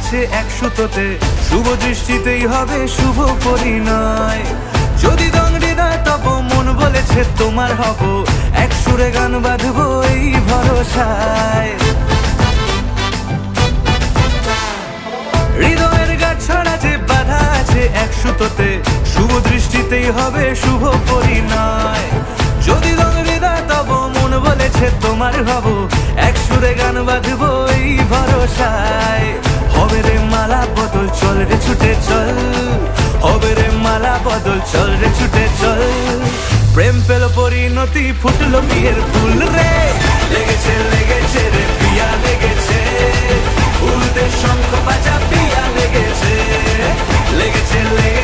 আছে এক সুতোতে, শুভ দৃষ্টিতেই হবে শুভ পরিণয়। যদি হৃদয় তব মন বলেছে তোমার হব, এক সুরে গান বাঁধবো এই ভরসায়। হৃদয়ের গাছ ছড়া যে বাধা আছে এক সুতোতে, শুভ দৃষ্টিতেই হবে শুভ পরিণয়। যদি হৃদয় তব মন বলেছে তোমার হব, এক সুরে গান বাঁধবো এই ভরসায়। হবে রে মালা বদল, চল রে ছুটে চল, হবে রে মালা বদল, চল রে ছুটে চল। প্রেম পেল পরিণতি, ফুটলো বিয়ের ফুল রে, লেগেছে লেগেছে রে প্রিয়া লেগেছে, উল্টে শঙ্খ বাজা।